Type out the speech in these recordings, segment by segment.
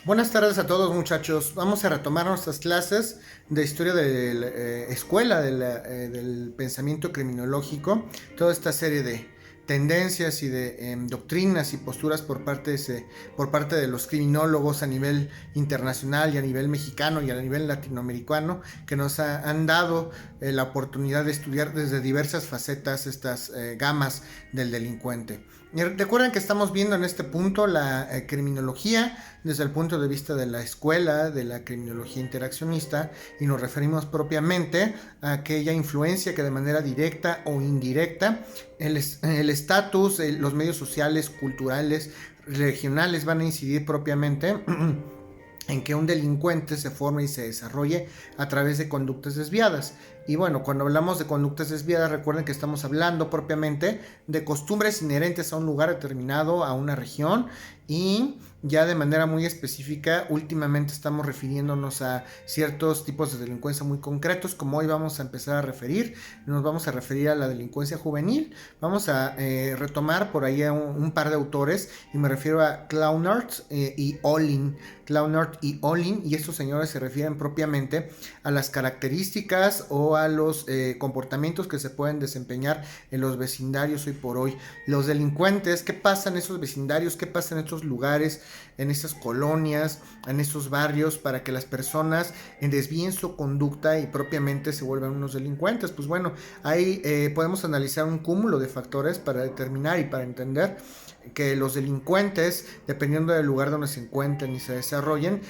Buenas tardes a todos, muchachos. Vamos a retomar nuestras clases de historia de la escuela del pensamiento criminológico, toda esta serie de tendencias y de doctrinas y posturas por parte de los criminólogos a nivel internacional y a nivel mexicano y a nivel latinoamericano que nos han dado la oportunidad de estudiar desde diversas facetas estas gamas del delincuente. Recuerden que estamos viendo en este punto la criminología desde el punto de vista de la escuela, de la criminología interaccionista, y nos referimos propiamente a aquella influencia que de manera directa o indirecta el estatus, los medios sociales, culturales, regionales van a incidir propiamente en que un delincuente se forme y se desarrolle a través de conductas desviadas. Y bueno, cuando hablamos de conductas desviadas, recuerden que estamos hablando propiamente de costumbres inherentes a un lugar determinado, a una región, y ya de manera muy específica, últimamente estamos refiriéndonos a ciertos tipos de delincuencia muy concretos, como hoy vamos a empezar a referir. Nos vamos a referir a la delincuencia juvenil. Vamos a retomar por ahí a un par de autores, y me refiero a Clownard y Olin. Clownard y Olin, y estos señores se refieren propiamente a las características o a los comportamientos que se pueden desempeñar en los vecindarios hoy por hoy. Los delincuentes, ¿qué pasa en esos vecindarios? ¿Qué pasa en estos lugares, en esas colonias, en esos barrios, para que las personas desvíen su conducta y propiamente se vuelvan unos delincuentes? Pues bueno, ahí podemos analizar un cúmulo de factores para determinar y para entender que los delincuentes, dependiendo del lugar donde se encuentren y se desarrollen,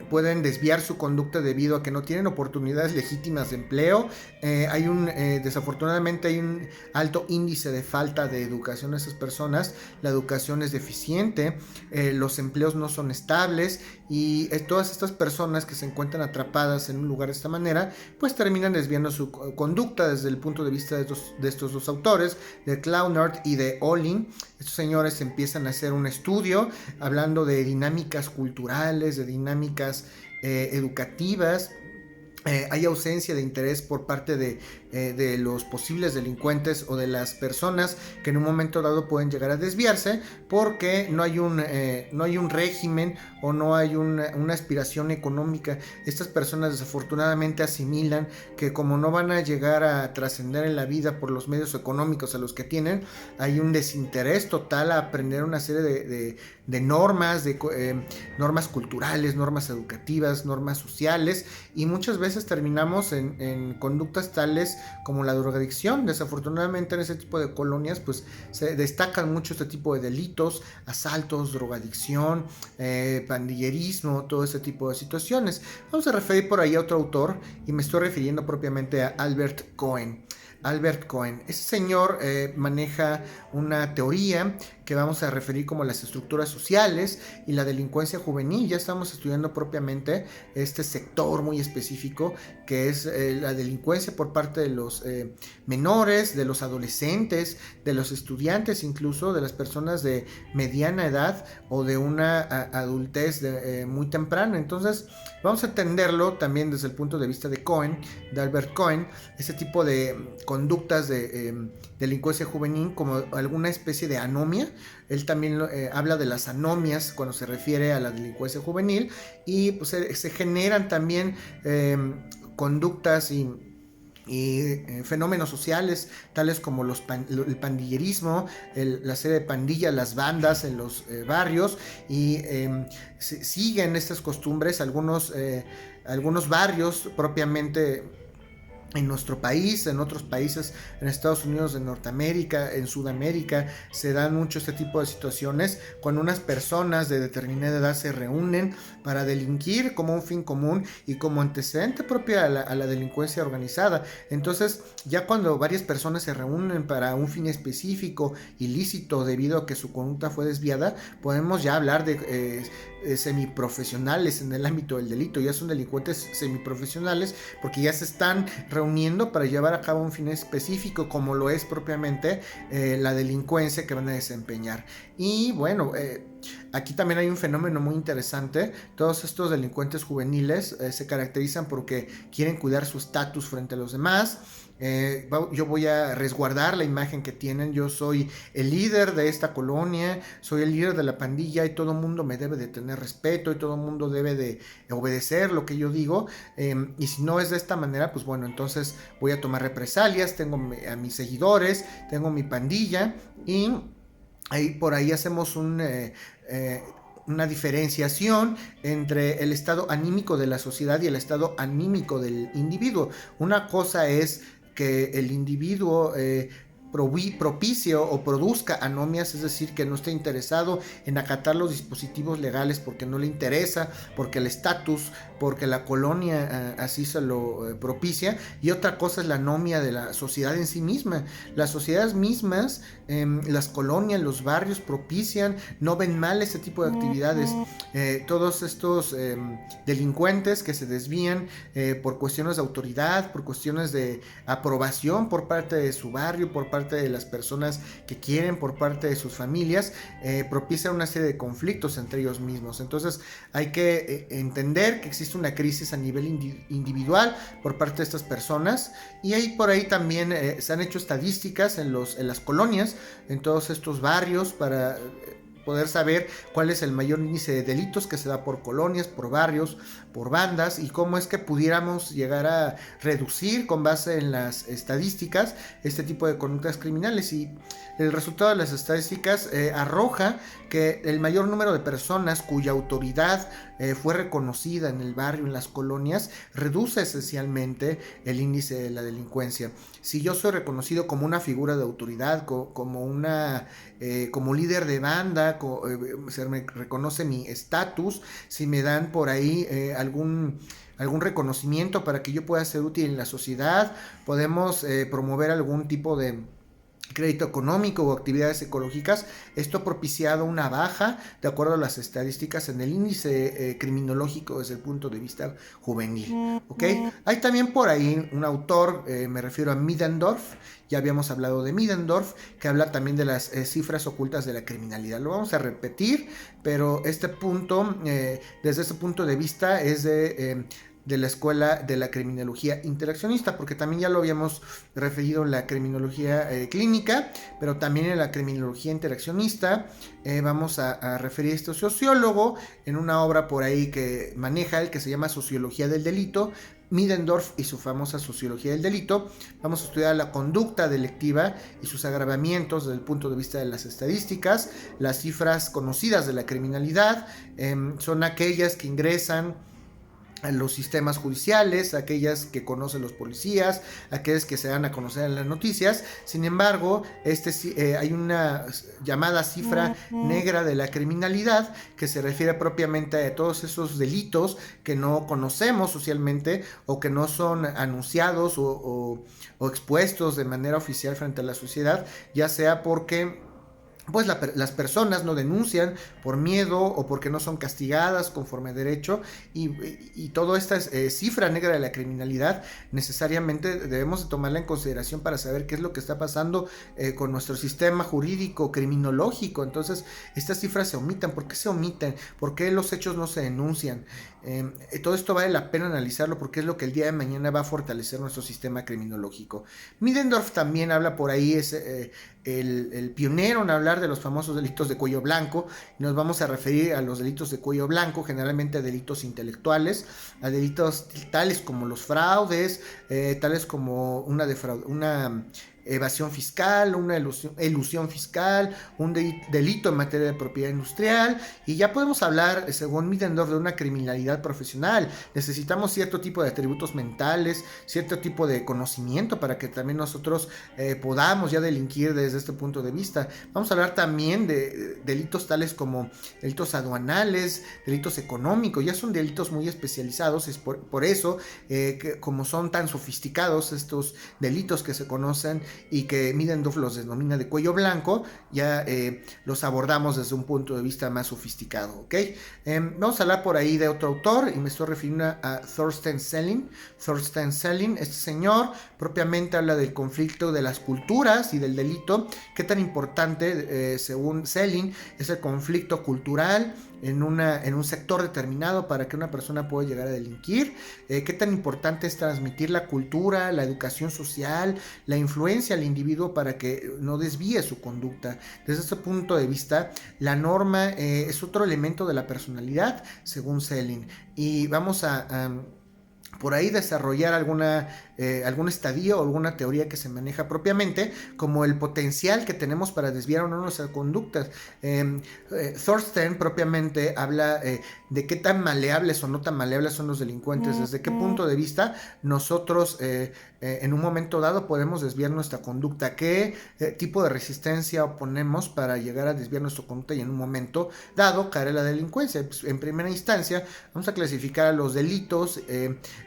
pueden desviar su conducta debido a que no tienen oportunidades legítimas de empleo. Desafortunadamente hay un alto índice de falta de educación a esas personas. La educación es deficiente, los empleos no son estables, y todas estas personas que se encuentran atrapadas en un lugar de esta manera, pues terminan desviando su conducta. Desde el punto de vista de estos dos autores, de Clownard y de Olin, estos señores empiezan a hacer un estudio hablando de dinámicas culturales, de dinámicas educativas. Hay ausencia de interés por parte de los posibles delincuentes o de las personas que en un momento dado pueden llegar a desviarse, porque no hay un régimen o no hay una aspiración económica. Estas personas desafortunadamente asimilan que como no van a llegar a trascender en la vida por los medios económicos a los que tienen, hay un desinterés total a aprender una serie de normas, normas culturales, normas educativas, normas sociales, y muchas veces terminamos en conductas tales como la drogadicción. Desafortunadamente en ese tipo de colonias pues se destacan mucho este tipo de delitos: asaltos, drogadicción, pandillerismo, todo ese tipo de situaciones. Vamos a referir por ahí a otro autor, y me estoy refiriendo propiamente a Albert Cohen. Albert Cohen. Ese señor maneja una teoría que vamos a referir como las estructuras sociales y la delincuencia juvenil. Ya estamos estudiando propiamente este sector muy específico, que es la delincuencia por parte de los menores, de los adolescentes, de los estudiantes, incluso de las personas de mediana edad o de una adultez muy temprana. Entonces vamos a entenderlo también desde el punto de vista de Cohen, de Albert Cohen, ese tipo de conductas de delincuencia juvenil como alguna especie de anomia. Él también habla de las anomias cuando se refiere a la delincuencia juvenil, y pues se generan también conductas y fenómenos sociales tales como el pandillerismo, la serie de pandillas, las bandas en los barrios, y siguen estas costumbres algunos barrios propiamente en nuestro país, en otros países, en Estados Unidos de Norteamérica, en Sudamérica, se dan mucho este tipo de situaciones cuando unas personas de determinada edad se reúnen para delinquir como un fin común y como antecedente propio a la delincuencia organizada. Entonces, ya cuando varias personas se reúnen para un fin específico, ilícito, debido a que su conducta fue desviada, podemos ya hablar de semiprofesionales en el ámbito del delito. Ya son delincuentes semiprofesionales porque ya se están reuniendo para llevar a cabo un fin específico, como lo es propiamente la delincuencia que van a desempeñar. Y bueno, aquí también hay un fenómeno muy interesante. Todos estos delincuentes juveniles se caracterizan porque quieren cuidar su estatus frente a los demás. yo voy a resguardar la imagen que tienen, yo soy el líder de esta colonia, soy el líder de la pandilla y todo el mundo me debe de tener respeto y todo el mundo debe de obedecer lo que yo digo, y si no es de esta manera, pues bueno, entonces voy a tomar represalias, tengo a mis seguidores, tengo mi pandilla y ahí por ahí hacemos una diferenciación entre el estado anímico de la sociedad y el estado anímico del individuo. Una cosa es que el individuo propicie o produzca anomias, es decir, que no esté interesado en acatar los dispositivos legales porque no le interesa, porque el estatus, porque la colonia así se lo propicia, y otra cosa es la anomia de la sociedad en sí misma. Las sociedades mismas, las colonias, los barrios propician, no ven mal ese tipo de actividades. Todos estos delincuentes que se desvían por cuestiones de autoridad, por cuestiones de aprobación por parte de su barrio, por parte de las personas que quieren, por parte de sus familias, propicia una serie de conflictos entre ellos mismos. Entonces hay que entender que existe una crisis a nivel individual por parte de estas personas, y ahí por ahí también se han hecho estadísticas en las colonias, en todos estos barrios, para poder saber cuál es el mayor índice de delitos que se da por colonias, por barrios, por bandas, y cómo es que pudiéramos llegar a reducir con base en las estadísticas este tipo de conductas criminales. Y el resultado de las estadísticas arroja que el mayor número de personas cuya autoridad fue reconocida en el barrio, en las colonias, reduce esencialmente el índice de la delincuencia. Si yo soy reconocido como una figura de autoridad, como líder de banda, se me reconoce mi estatus, si me dan por ahí algún reconocimiento para que yo pueda ser útil en la sociedad, podemos promover algún tipo de crédito económico o actividades ecológicas. Esto ha propiciado una baja, de acuerdo a las estadísticas, en el índice criminológico desde el punto de vista juvenil. ¿Okay? Hay también por ahí un autor, me refiero a Middendorf, ya habíamos hablado de Middendorf, que habla también de las cifras ocultas de la criminalidad. Lo vamos a repetir, pero este punto, desde ese punto de vista, es de la escuela de la criminología interaccionista, porque también ya lo habíamos referido en la criminología clínica, pero también en la criminología interaccionista. Vamos a referir a este sociólogo en una obra por ahí que maneja él, que se llama Sociología del Delito, Middendorf y su famosa Sociología del Delito. Vamos a estudiar la conducta delictiva y sus agravamientos desde el punto de vista de las estadísticas. Las cifras conocidas de la criminalidad son aquellas que ingresan a los sistemas judiciales, aquellas que conocen los policías, aquellas que se dan a conocer en las noticias. Sin embargo, hay una llamada cifra negra de la criminalidad que se refiere propiamente a todos esos delitos que no conocemos socialmente o que no son anunciados o expuestos de manera oficial frente a la sociedad, ya sea porque pues las personas no denuncian por miedo o porque no son castigadas conforme a derecho, y toda esta cifra negra de la criminalidad necesariamente debemos de tomarla en consideración para saber qué es lo que está pasando con nuestro sistema jurídico criminológico. Entonces estas cifras se omitan. ¿Por qué se omiten? ¿Por qué los hechos no se denuncian? Todo esto vale la pena analizarlo porque es lo que el día de mañana va a fortalecer nuestro sistema criminológico. Middendorf también habla por ahí, es el pionero en hablar de los famosos delitos de cuello blanco. Nos vamos a referir a los delitos de cuello blanco, generalmente a delitos intelectuales, a delitos tales como los fraudes, tales como una evasión fiscal, una elusión fiscal, un delito en materia de propiedad industrial, y ya podemos hablar, según Middendorf, de una criminalidad profesional. Necesitamos cierto tipo de atributos mentales, cierto tipo de conocimiento para que también nosotros podamos ya delinquir desde este punto de vista. Vamos a hablar también de delitos tales como delitos aduanales, delitos económicos. Ya son delitos muy especializados, es por eso que como son tan sofisticados estos delitos que se conocen y que Middendorf los denomina de cuello blanco, ya los abordamos desde un punto de vista más sofisticado, ¿ok? Vamos a hablar por ahí de otro autor y me estoy refiriendo a Thorstein Selin. Thorstein Selin, este señor propiamente habla del conflicto de las culturas y del delito. Qué tan importante, según Selin, es el conflicto cultural en un sector determinado para que una persona pueda llegar a delinquir. Qué tan importante es transmitir la cultura, la educación social, la influencia al individuo para que no desvíe su conducta. Desde este punto de vista, la norma es otro elemento de la personalidad, según Selin. Y vamos a por ahí desarrollar algún estadio o alguna teoría que se maneja propiamente, como el potencial que tenemos para desviar o no nuestras conductas. Thorstein propiamente habla de qué tan maleables o no tan maleables son los delincuentes, desde qué punto de vista nosotros en un momento dado podemos desviar nuestra conducta, qué tipo de resistencia oponemos para llegar a desviar nuestra conducta y en un momento dado caer en la delincuencia. Pues, en primera instancia vamos a clasificar a los delitos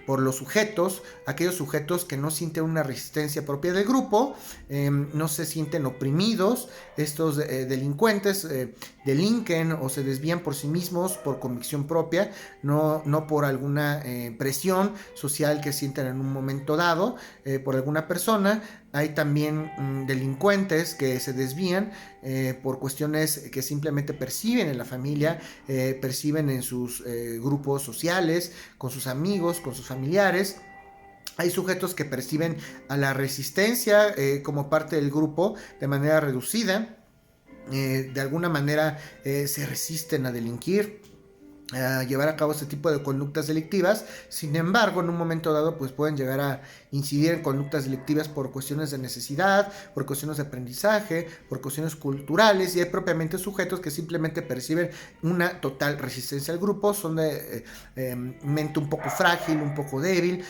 por los sujetos, aquellos sujetos que no sienten una resistencia propia del grupo, no se sienten oprimidos. Estos delincuentes delinquen o se desvían por sí mismos, por convicción propia, no por alguna presión social que sientan en un momento dado por alguna persona. Hay también delincuentes que se desvían por cuestiones que simplemente perciben en la familia, perciben en sus grupos sociales, con sus amigos, con sus familiares. Hay sujetos que perciben a la resistencia como parte del grupo de manera reducida. De alguna manera se resisten a delinquir, a llevar a cabo este tipo de conductas delictivas. Sin embargo, en un momento dado pues pueden llegar a incidir en conductas delictivas por cuestiones de necesidad, por cuestiones de aprendizaje, por cuestiones culturales, y hay propiamente sujetos que simplemente perciben una total resistencia al grupo, son de mente un poco frágil, un poco débil,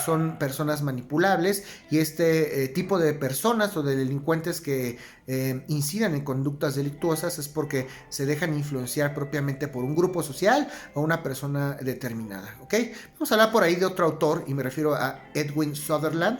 son personas manipulables, y este tipo de personas o de delincuentes que incidan en conductas delictuosas es porque se dejan influenciar propiamente por un grupo social o una persona determinada, ¿ok? Vamos a hablar por ahí de otro autor y me refiero a Edwin Sutherland,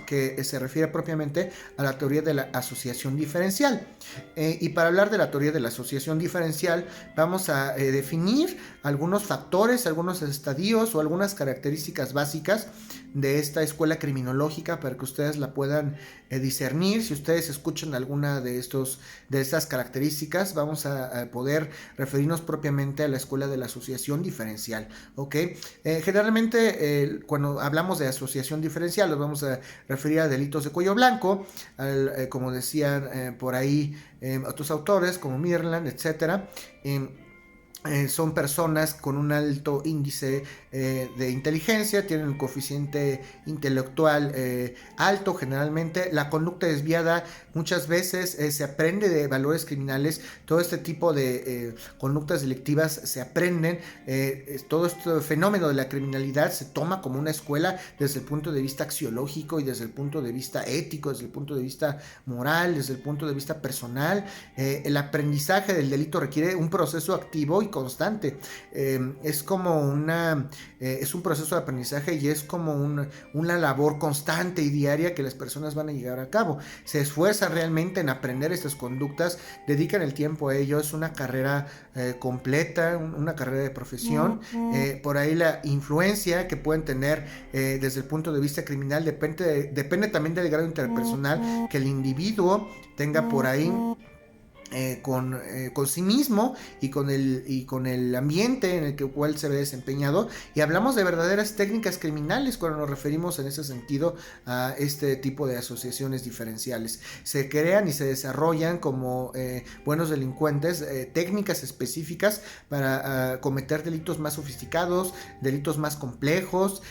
que se refiere propiamente a la teoría de la asociación diferencial. Y para hablar de la teoría de la asociación diferencial, vamos a definir algunos factores, algunos estadios o algunas características básicas de esta escuela criminológica para que ustedes la puedan discernir. Si ustedes escuchan alguna de estas características, vamos a poder referirnos propiamente a la escuela de la asociación diferencial, ¿ok? Generalmente cuando hablamos de asociación diferencial nos vamos a referir a delitos de cuello blanco, como decían por ahí otros autores como Mirland, etcétera. Son personas con un alto índice de inteligencia, tienen un coeficiente intelectual alto generalmente. La conducta desviada muchas veces se aprende de valores criminales. Todo este tipo de conductas delictivas se aprenden. Todo este fenómeno de la criminalidad se toma como una escuela desde el punto de vista axiológico y desde el punto de vista ético, desde el punto de vista moral, desde el punto de vista personal. El aprendizaje del delito requiere un proceso activo y constante. Es como es un proceso de aprendizaje y es como una labor constante y diaria que las personas van a llegar a cabo. Se esfuerzan realmente en aprender estas conductas, dedican el tiempo a ello. Es una carrera completa, una carrera de profesión. Por ahí la influencia que pueden tener desde el punto de vista criminal depende también del grado interpersonal que el individuo tenga por ahí con sí mismo y con el ambiente en el cual se ve desempeñado. Y hablamos de verdaderas técnicas criminales cuando nos referimos en ese sentido a este tipo de asociaciones diferenciales. Se crean y se desarrollan como buenos delincuentes técnicas específicas para cometer delitos más sofisticados, delitos más complejos.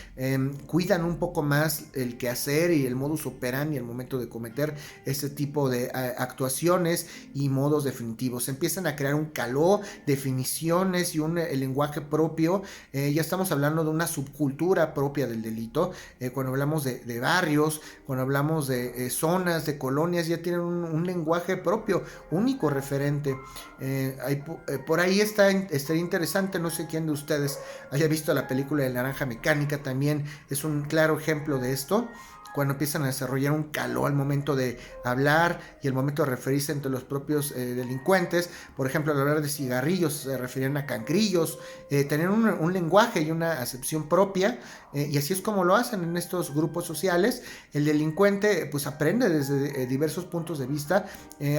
Cuidan un poco más el quehacer y el modus operandi al momento de cometer este tipo de actuaciones y modos definitivos. Empiezan a crear un caló, definiciones y el lenguaje propio. Ya estamos hablando de una subcultura propia del delito. Cuando hablamos de barrios, cuando hablamos de zonas, de colonias, ya tienen un lenguaje propio, único, referente. Por ahí estaría interesante, no sé quién de ustedes haya visto la película de Naranja Mecánica, también es un claro ejemplo de esto. cuando empiezan a desarrollar un calor al momento de hablar y el momento de referirse entre los propios delincuentes. Por ejemplo, al hablar de cigarrillos se referían a cancrillos, tener un lenguaje y una acepción propia, y así es como lo hacen en estos grupos sociales. El delincuente pues aprende desde diversos puntos de vista,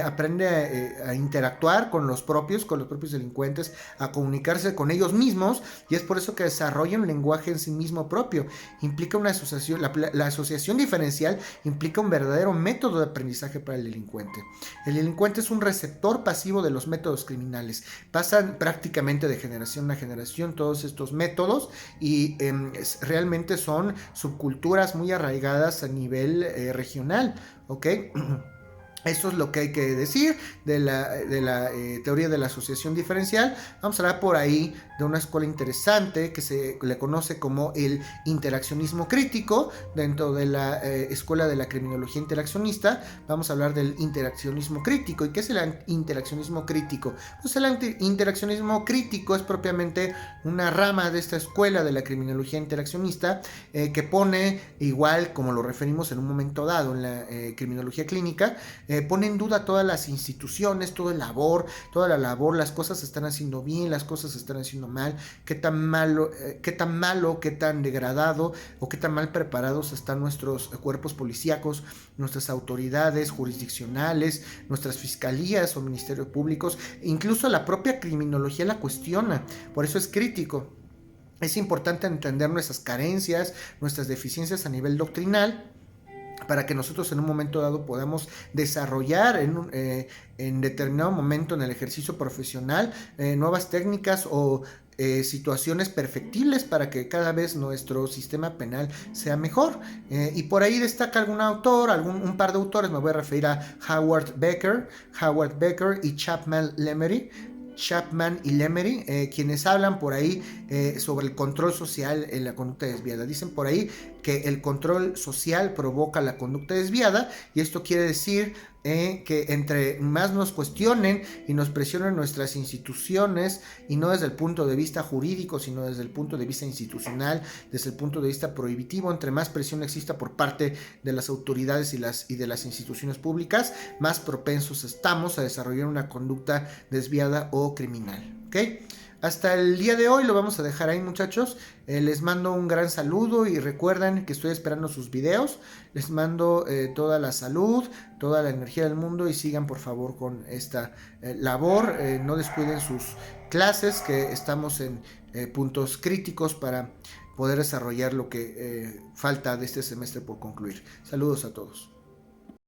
aprende a interactuar con los propios delincuentes, a comunicarse con ellos mismos, y es por eso que desarrolla un lenguaje en sí mismo propio. Implica una asociación, la asociación diferencial implica un verdadero método de aprendizaje para el delincuente. El delincuente es un receptor pasivo de los métodos criminales. Pasan prácticamente de generación a generación todos estos métodos, y realmente son subculturas muy arraigadas a nivel regional, ¿ok? Eso es lo que hay que decir de la teoría de la asociación diferencial. Vamos a hablar por ahí de una escuela interesante que se le conoce como el interaccionismo crítico. Dentro de la escuela de la criminología interaccionista vamos a hablar del interaccionismo crítico. ¿Y qué es el interaccionismo crítico? Pues el interaccionismo crítico es propiamente una rama de esta escuela de la criminología interaccionista, que pone, igual como lo referimos en un momento dado en la criminología clínica, pone en duda todas las instituciones, toda la labor, las cosas se están haciendo bien, las cosas se están haciendo mal, qué tan malo, qué tan degradado o qué tan mal preparados están nuestros cuerpos policíacos, nuestras autoridades jurisdiccionales, nuestras fiscalías o ministerios públicos. Incluso la propia criminología la cuestiona, por eso es crítico. Es importante entender nuestras carencias, nuestras deficiencias a nivel doctrinal, para que nosotros en un momento dado podamos desarrollar en determinado momento en el ejercicio profesional nuevas técnicas o situaciones perfectibles para que cada vez nuestro sistema penal sea mejor. Y por ahí destaca algún autor, un par de autores. Me voy a referir a Howard Becker y Chapman y Lemery, quienes hablan por ahí sobre el control social en la conducta desviada. Dicen por ahí que el control social provoca la conducta desviada, y esto quiere decir que entre más nos cuestionen y nos presionen nuestras instituciones, y no desde el punto de vista jurídico, sino desde el punto de vista institucional, desde el punto de vista prohibitivo, entre más presión exista por parte de las autoridades y de las instituciones públicas, más propensos estamos a desarrollar una conducta desviada o criminal, ¿ok? Hasta el día de hoy lo vamos a dejar ahí, muchachos. Les mando un gran saludo y recuerden que estoy esperando sus videos. Les mando toda la salud, toda la energía del mundo, y sigan por favor con esta labor. No descuiden sus clases, que estamos en puntos críticos para poder desarrollar lo que falta de este semestre por concluir. Saludos a todos.